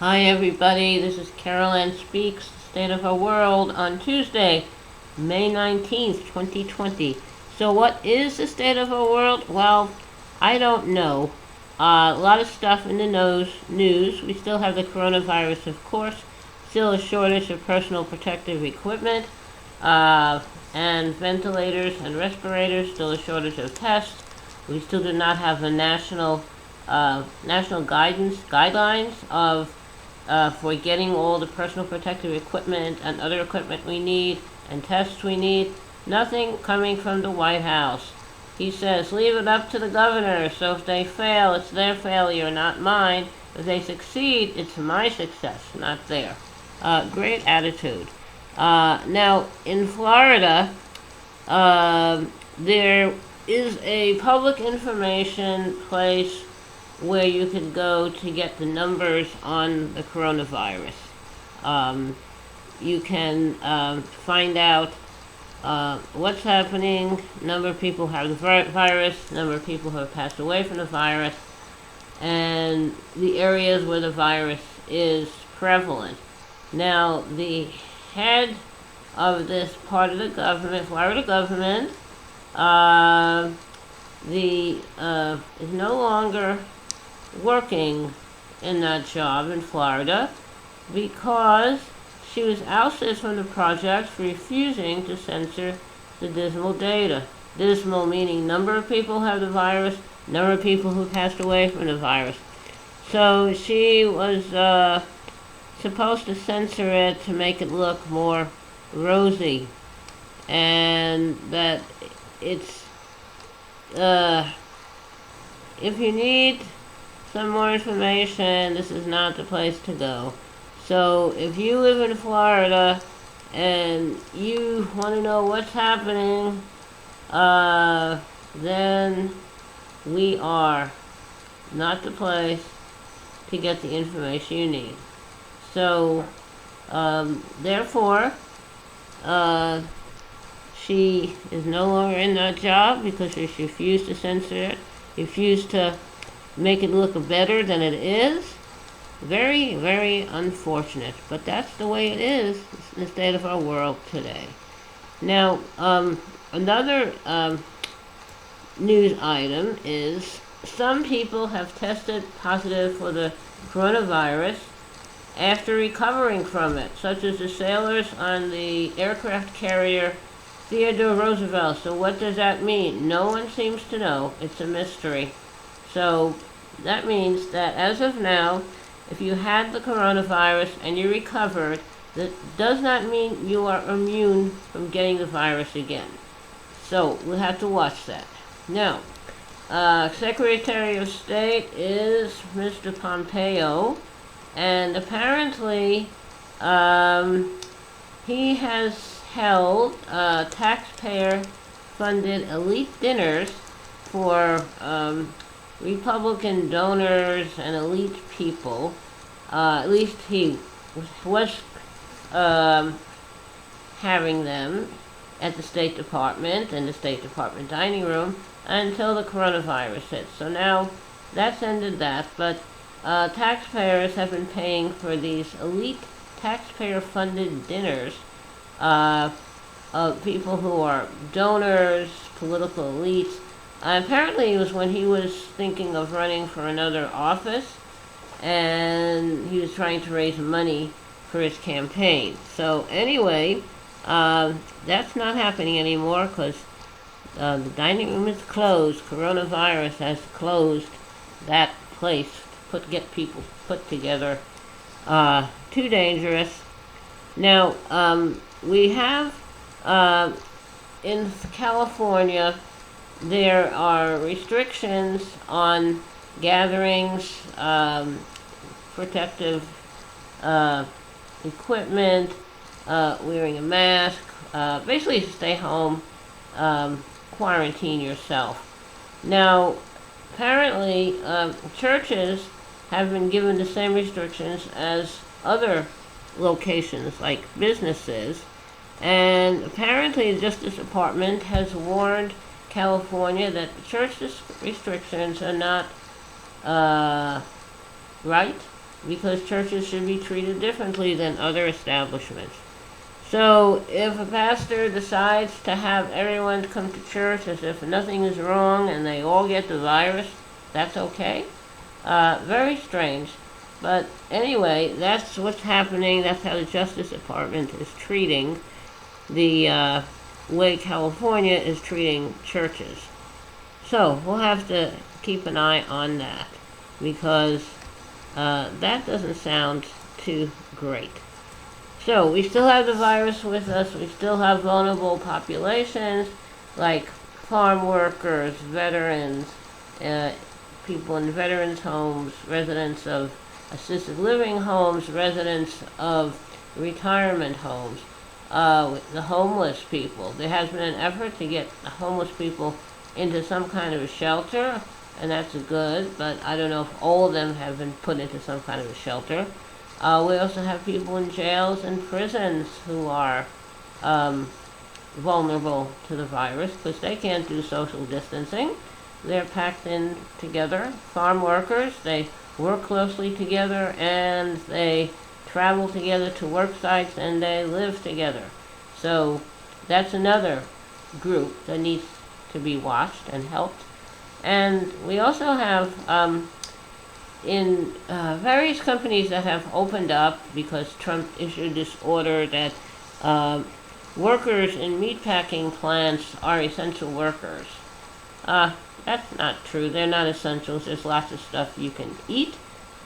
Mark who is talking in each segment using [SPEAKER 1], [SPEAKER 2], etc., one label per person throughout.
[SPEAKER 1] Hi everybody, this is Carolyn Speaks, State of Our World on Tuesday, May 19th, 2020. So what is the state of our world? Well, I don't know. A lot of stuff in the news. We still have the coronavirus, of course. Still a shortage of personal protective equipment, and ventilators and respirators. Still a shortage of tests. We still do not have a national guidelines of for getting all the personal protective equipment and other equipment we need and tests we need. Nothing coming from the White House. He says, leave it up to the governor, so if they fail, it's their failure, not mine. If they succeed, it's my success, not their. Great attitude. Now, in Florida, there is a public information place where you can go to get the numbers on the coronavirus. You can find out what's happening, number of people who have the virus, number of people who have passed away from the virus, and the areas where the virus is prevalent. Now, the head of this part of the government, Florida government, is no longer working in that job in Florida because she was ousted from the project for refusing to censor the dismal data. Dismal meaning number of people have the virus, number of people who passed away from the virus. So she was supposed to censor it to make it look more rosy, and that it's if you need some more information, this is not the place to go. So if you live in Florida and you want to know what's happening, then we are not the place to get the information you need. So, therefore, she is no longer in that job because she refused to censor it, refused to make it look better than it is. Very, very unfortunate, but that's the way it is in the state of our world today. Now, another news item is some people have tested positive for the coronavirus after recovering from it, such as the sailors on the aircraft carrier Theodore Roosevelt. So what does that mean? No one seems to know. It's a mystery. So that means that as of now, if you had the coronavirus and you recovered, that does not mean you are immune from getting the virus again. So we'll have to watch that. Now, Secretary of State is Mr. Pompeo, and apparently he has held taxpayer-funded elite dinners for Republican donors and elite people. At least he was having them at the State Department and the State Department dining room until the coronavirus hit. So now that's ended that, but taxpayers have been paying for these elite taxpayer-funded dinners of people who are donors, political elites. Apparently it was when he was thinking of running for another office, and he was trying to raise money for his campaign. So anyway, that's not happening anymore because the dining room is closed. Coronavirus has closed that place to get people put together. Too dangerous. Now, we have in California, there are restrictions on gatherings, protective equipment, wearing a mask, basically stay home, quarantine yourself. Now, apparently, churches have been given the same restrictions as other locations, like businesses, and apparently the Justice Department has warned California that church restrictions are not right, because churches should be treated differently than other establishments. So if a pastor decides to have everyone come to church as if nothing is wrong and they all get the virus, that's okay. Very strange. But anyway, that's what's happening. That's how the Justice Department is treating the way California is treating churches. So we'll have to keep an eye on that because that doesn't sound too great. So we still have the virus with us. We still have vulnerable populations like farm workers, veterans, people in veterans' homes, residents of assisted living homes, residents of retirement homes, the homeless people. There has been an effort to get the homeless people into some kind of a shelter, and that's good, but I don't know if all of them have been put into some kind of a shelter. We also have people in jails and prisons who are vulnerable to the virus because they can't do social distancing. They're packed in together. Farm workers, they work closely together and they travel together to work sites and they live together. So that's another group that needs to be watched and helped. And we also have in various companies that have opened up because Trump issued this order that workers in meatpacking plants are essential workers. That's not true. They're not essentials. There's lots of stuff you can eat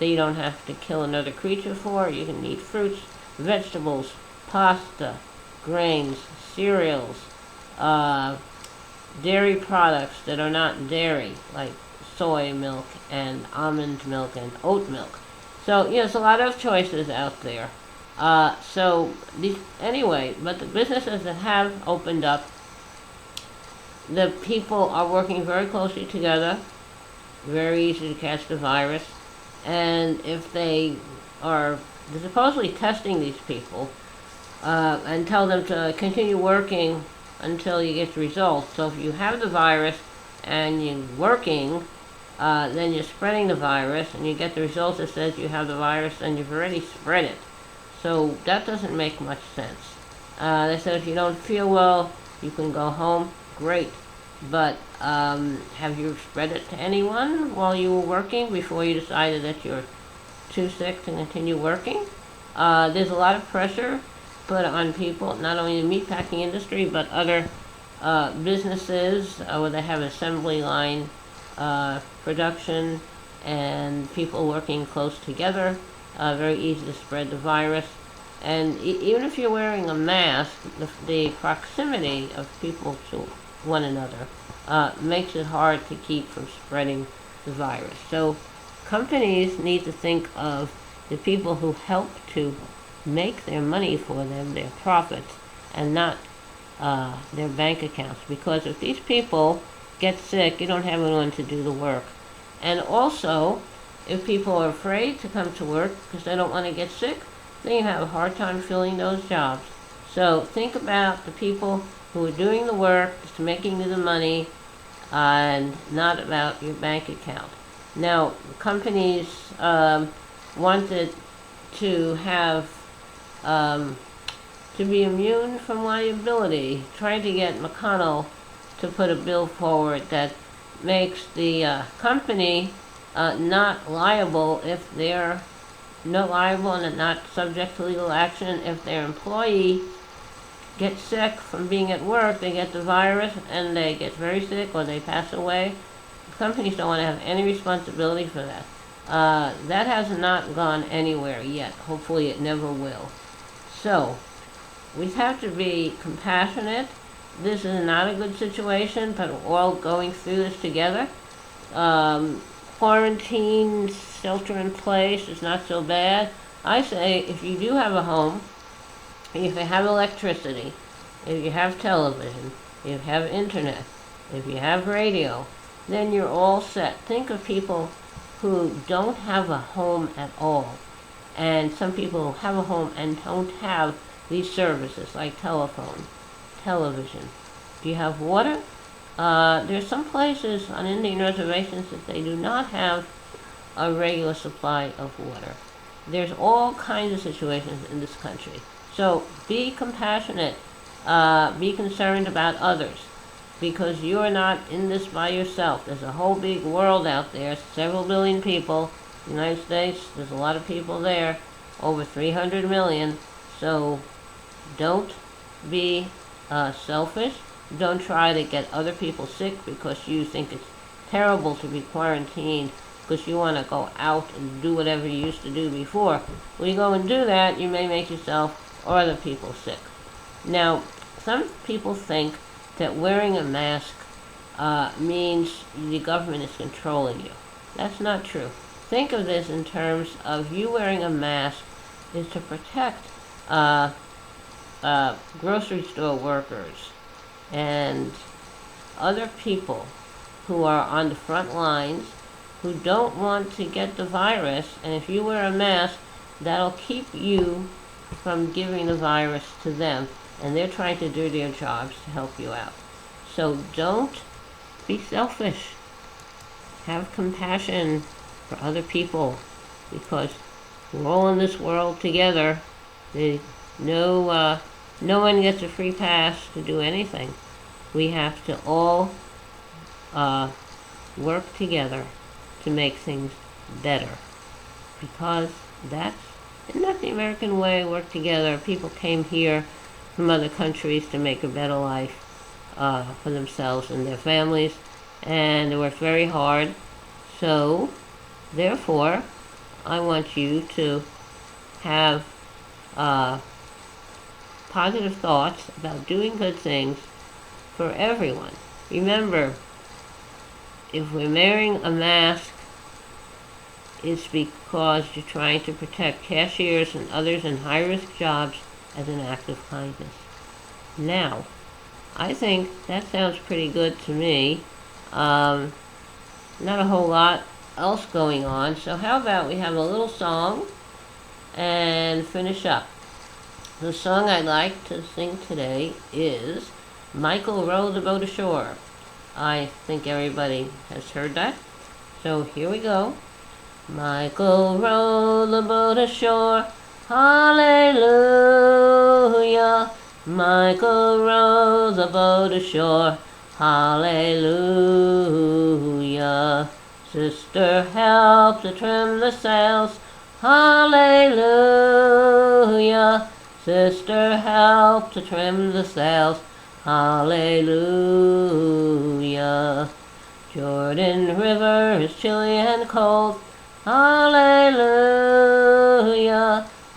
[SPEAKER 1] that you don't have to kill another creature for. You can eat fruits, vegetables, pasta, grains, cereals, dairy products that are not dairy, like soy milk and almond milk and oat milk. So, there's a lot of choices out there. Anyway, but the businesses that have opened up, the people are working very closely together, very easy to catch the virus, and if they're supposedly testing these people and tell them to continue working until you get the results. So if you have the virus and you're working, then you're spreading the virus and you get the results that says you have the virus and you've already spread it. So that doesn't make much sense. They said if you don't feel well, you can go home. Great. But have you spread it to anyone while you were working before you decided that you're too sick to continue working? There's a lot of pressure put on people, not only in the meatpacking industry, but other businesses where they have assembly line production and people working close together. Very easy to spread the virus. And even if you're wearing a mask, the proximity of people to one another makes it hard to keep from spreading the virus. So companies need to think of the people who help to make their money for them, their profits, and not their bank accounts. Because if these people get sick, you don't have anyone to do the work. And also, if people are afraid to come to work because they don't want to get sick, then you have a hard time filling those jobs. So think about the people who are doing the work, just making you the money, and not about your bank account. Now, companies wanted to have to be immune from liability, trying to get McConnell to put a bill forward that makes the company not liable if they're not liable and not subject to legal action if their employee gets sick from being at work. They get the virus and they get very sick or they pass away. Companies don't want to have any responsibility for that. That has not gone anywhere yet. Hopefully it never will. So we have to be compassionate. This is not a good situation, but we're all going through this together. Quarantine, shelter in place is not so bad. I say if you do have a home, if you have electricity, if you have television, if you have internet, if you have radio, then you're all set. Think of people who don't have a home at all. And some people have a home and don't have these services like telephone, television. Do you have water? There's some places on Indian reservations that they do not have a regular supply of water. there's all kinds of situations in this country. So be compassionate, be concerned about others, because you are not in this by yourself. There's a whole big world out there, several billion people. The United States, there's a lot of people there, over 300 million. So don't be selfish. Don't try to get other people sick because you think it's terrible to be quarantined because you want to go out and do whatever you used to do before. When you go and do that, you may make yourself or other people sick. Now, some people think that wearing a mask means the government is controlling you. That's not true. Think of this in terms of you wearing a mask is to protect grocery store workers and other people who are on the front lines who don't want to get the virus, and if you wear a mask, that'll keep you from giving the virus to them, and they're trying to do their jobs to help you out. So don't be selfish. Have compassion for other people, because we're all in this world together. No one gets a free pass to do anything. We have to all work together to make things better, because isn't that the American way? Work together. People came here from other countries to make a better life for themselves and their families, and they worked very hard. So therefore, I want you to have positive thoughts about doing good things for everyone. Remember, if we're wearing a mask, it's because you're trying to protect cashiers and others in high-risk jobs as an act of kindness. Now, I think that sounds pretty good to me. Not a whole lot else going on, so how about we have a little song and finish up. The song I'd like to sing today is Michael Row the Boat Ashore. I think everybody has heard that. So here we go. Michael row the boat ashore, hallelujah. Michael row the boat ashore, hallelujah. Sister, help to trim the sails, hallelujah. Sister, help to trim the sails, hallelujah. Jordan River is chilly and cold, hallelujah.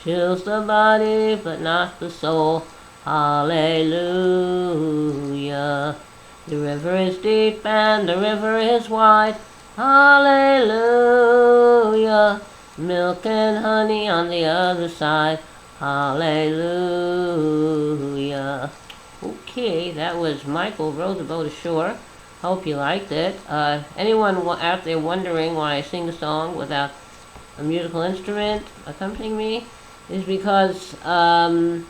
[SPEAKER 1] Chills the body but not the soul, hallelujah. The river is deep and the river is wide, hallelujah. Milk and honey on the other side, hallelujah. Okay, that was Michael Row the Boat Ashore. Hope you liked it. Anyone out there wondering why I sing a song without a musical instrument accompanying me is because my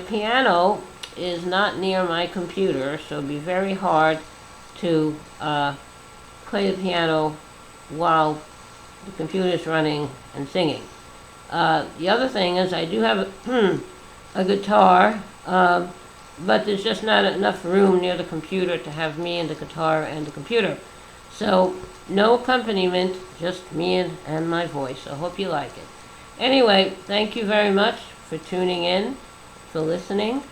[SPEAKER 1] piano is not near my computer, so it'd be very hard to play the piano while the computer's running and singing. The other thing is I do have a guitar, but there's just not enough room near the computer to have me and the guitar and the computer. So no accompaniment, just me and my voice. I hope you like it. Anyway, thank you very much for tuning in, for listening.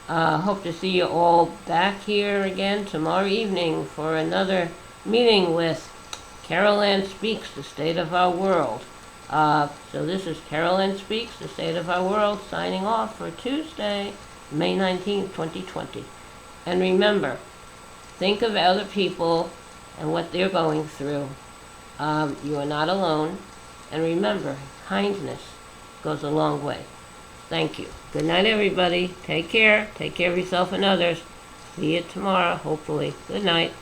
[SPEAKER 1] Hope to see you all back here again tomorrow evening for another meeting with Carol Ann Speaks, The State of Our World. So this is Carol Ann Speaks, The State of Our World, signing off for Tuesday, May 19th, 2020. And remember, think of other people and what they're going through. You are not alone. And remember, kindness goes a long way. Thank you. Good night, everybody. Take care. Take care of yourself and others. See you tomorrow, hopefully. Good night.